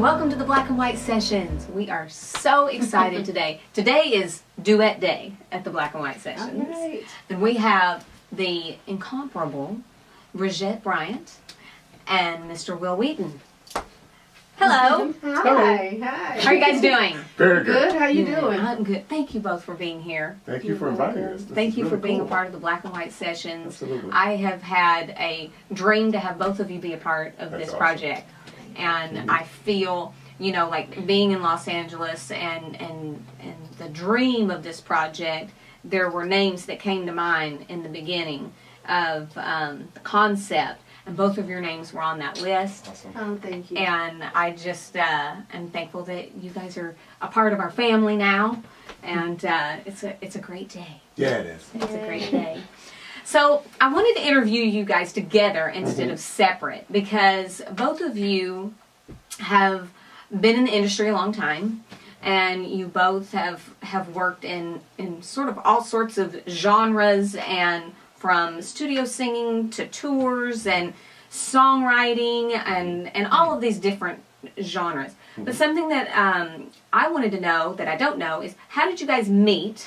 welcome to the Black and White Sessions. We are so excited today. Today is Duet Day at the Black and White Sessions. All right. And we have the incomparable Bridgette Bryant and Mr. Will Wheaton. Hello. Hi. Hi. How are you guys doing? Very Good. good. How you doing? I'm good. Thank you both for being here. Thank you for inviting us. Thank you for being a part of the Black and White Sessions. Absolutely. I have had a dream to have both of you be a part of That's this awesome. project. And I feel, you know, like being in Los Angeles and the dream of this project, there were names that came to mind in the beginning of the concept. And both of your names were on that list. Awesome. Oh, thank you. And I just am thankful that you guys are a part of our family now. And it's a great day. Yeah, it is. It's a great day. So I wanted to interview you guys together instead of separate because both of you have been in the industry a long time and you both have worked in sort of all sorts of genres, and from studio singing to tours and songwriting and all of these different genres. But something that I wanted to know that I don't know is, how did you guys meet?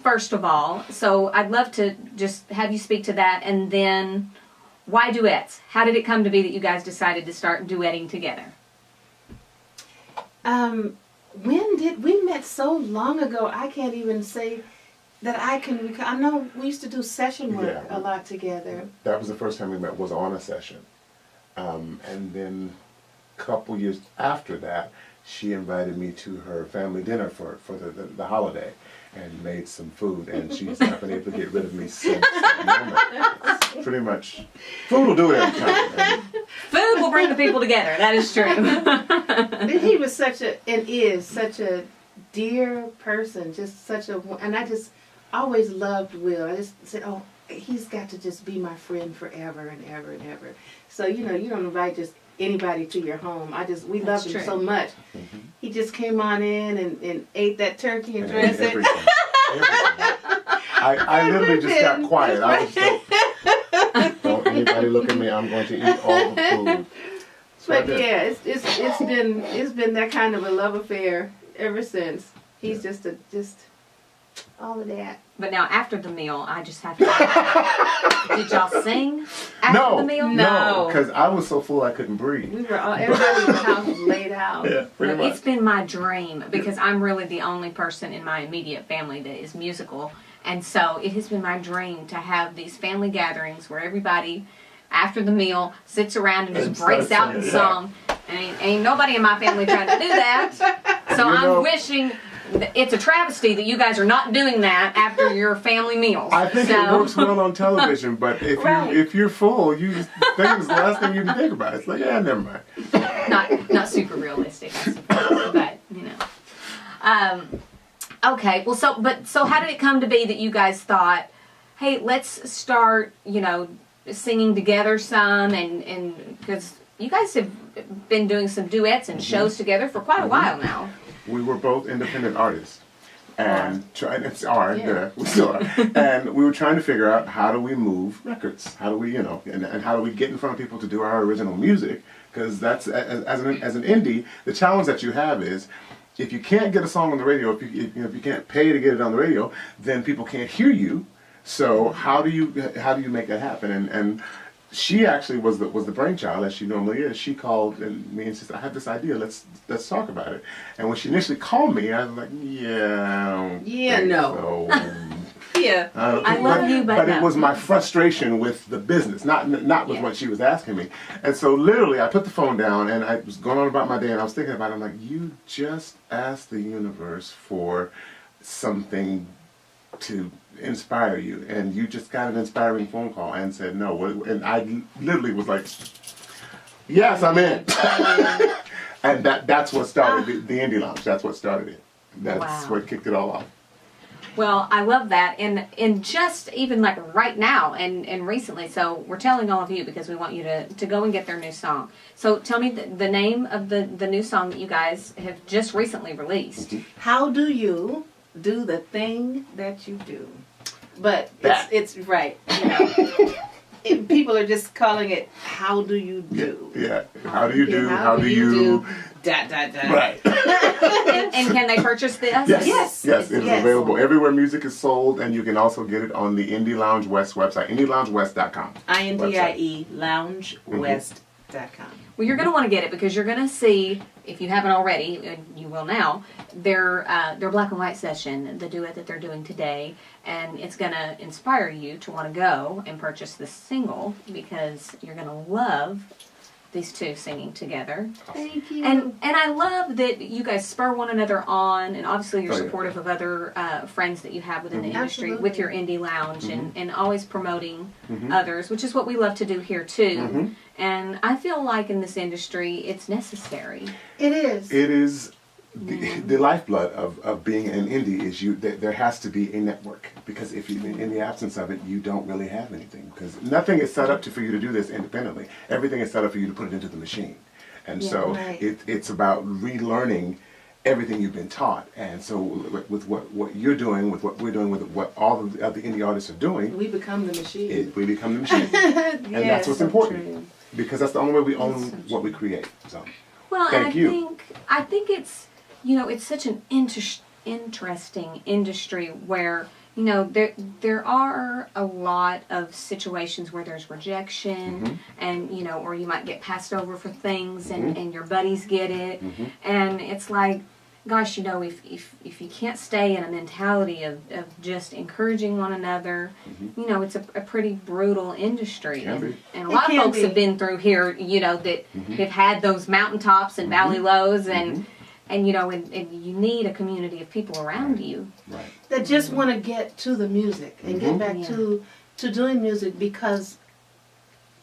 First of all, so I'd love to just have you speak to that, and then why duets? How did it come to be that you guys decided to start duetting together? When did we met so long ago? I can't even say that I can recall. I know we used to do session work Yeah. a lot together. That was the first time we met, was on a session. And then a couple years after that, she invited me to her family dinner for the holiday and made some food, and she's not been able to get rid of me since that moment. It's pretty much, food will do it every time. And Food will bring the people together. That is true. And he was such a, and is such a dear person, just such a, and I just always loved Will. I just said, oh, he's got to just be my friend forever and ever and ever. So, you know, you don't invite just anybody to your home. We That's loved him true. so much. He just came on in and ate that turkey and and dressed it. everything. I literally just got quiet. I was like, don't anybody look at me. I'm going to eat all the food. So I But did. yeah, it's been that kind of a love affair ever since. He's just all of that. But now after the meal, I just have to ask, did y'all sing after the meal? No, because I was so full I couldn't breathe. We were all, everybody in the house was laid out. Yeah, pretty No, much. it's been my dream because I'm really the only person in my immediate family that is musical. And so it has been my dream to have these family gatherings where everybody, after the meal, sits around and just And breaks starts out in singing, song. And ain't nobody in my family trying to do that. So You know- I'm wishing, it's a travesty that you guys are not doing that after your family meals. I think it works well on television, but if you're full, you think the last thing you can think about. It's like, yeah, never mind. Not super realistic, I suppose, but you know. Okay, well, so how did it come to be that you guys thought, hey, let's start, you know, singing together some, and because you guys have been doing some duets and shows together for quite a while now. We were both independent artists, and we still are. And we were trying to figure out, how do we move records? How do we, you know, and how do we get in front of people to do our original music? Because that's, as an indie, the challenge that you have is, if you can't get a song on the radio, if you can't pay to get it on the radio, then people can't hear you. So how do you make that happen? And she actually was the brainchild, as she normally is. She called me and said, I have this idea, let's talk about it. And when she initially called me, I was like, yeah, I don't think no. so. Yeah, I love you, but no. It was my frustration with the business, not with what she was asking me. And so literally, I put the phone down and I was going on about my day, and I was thinking about it. I'm like, you just asked the universe for something to inspire you, and you just got an inspiring phone call and said no. And I literally was like, yes, I'm in. And that's what started the Indie Lounge. That's what started it. That's what kicked it all off. Well, I love that, and just even like right now and recently, so we're telling all of you because we want you to go and get their new song. So tell me the name of the new song that you guys have just recently released. How do you do the thing that you do? But That. it's right. You know. people are just calling it "How do you do?" Yeah. How do you do? Yeah, How do you? Dot dot dot. Right. And can they purchase this? Yes. Yes. It is Yes. available everywhere music is sold, and you can also get it on the Indie Lounge West website, indieloungewest.com. INDIE loungewest.com. Well, you're going to want to get it because you're going to see, if you haven't already, and you will now, their black and white session, the duet that they're doing today, and it's going to inspire you to want to go and purchase this single because you're going to love these two singing together. Thank you. And I love that you guys spur one another on, and obviously you're Oh, yeah. supportive of other friends that you have within the industry Absolutely. with your indie lounge and always promoting Mhm. others, which is what we love to do here too. Mhm. And I feel like in this industry, it's necessary. It is. It is the lifeblood of being an indie is there has to be a network, because if you in the absence of it, you don't really have anything, because nothing is set up for you to do this independently. Everything is set up for you to put it into the machine, and Yeah, so right. it's about relearning everything you've been taught. And so with what you're doing, with what we're doing, with what all of the other indie artists are doing, We become the machine. we become the machine, and that's what's so important, true. because that's the only way we own That's so what we create. So Well, Thank and you. I think it's, it's such an interesting industry where, there are a lot of situations where there's rejection and, or you might get passed over for things and your buddies get it. And it's like, gosh, if you can't stay in a mentality of just encouraging one another, it's a pretty brutal industry. Can be. And a It lot of can folks be. have been through here, that have had those mountaintops and valley lows and you need a community of people around you. right. That just want to get to the music and get back Yeah. to doing music because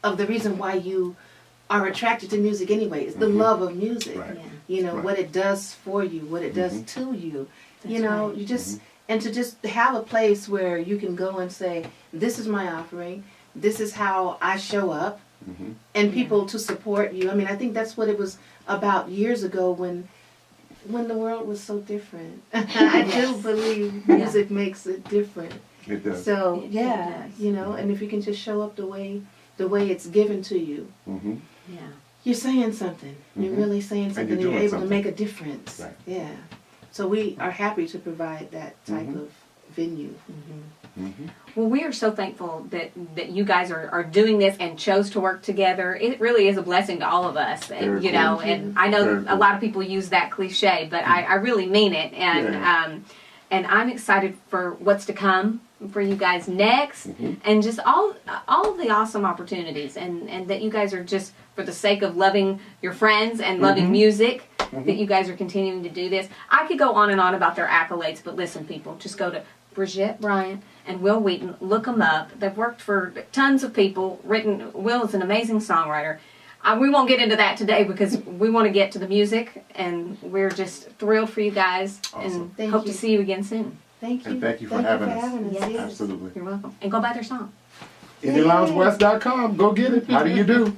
of the reason why you are attracted to music anyway. It's the love of music. Right. Yeah. Right. What it does for you, what it does to you. That's right. You just and to just have a place where you can go and say, "This is my offering. This is how I show up," and people to support you. I mean, I think that's what it was about years ago when the world was so different. I do believe music makes it different. It does. So It yeah, does. and if you can just show up the way it's given to you, Mm-hmm. Yeah. you're saying something. You're really saying something. you're And you're doing able something. to make a difference. Right. Yeah. So we are happy to provide that type of venue. Well, we are so thankful that you guys are doing this and chose to work together. It really is a blessing to all of us, and, Very know. cool. And I know Very a lot of people use that cliche, but I really mean it. And Yeah. and I'm excited for what's to come for you guys next, and just all of the awesome opportunities, and that you guys are just for the sake of loving your friends and loving music. That you guys are continuing to do this. I could go on and on about their accolades, but listen, people, just go to Bridgette, Bryant, and Will Wheaton. Look them up. They've worked for tons of people. Will is an amazing songwriter. We won't get into that today because we want to get to the music, and we're just thrilled for you guys, Awesome. and Thank hope you. to see you again soon. Thank you. And thank you for having us. Yes. Yes. Absolutely. You're welcome. And go buy their song. IndieLoungeWest.com. Go get it. How do you do?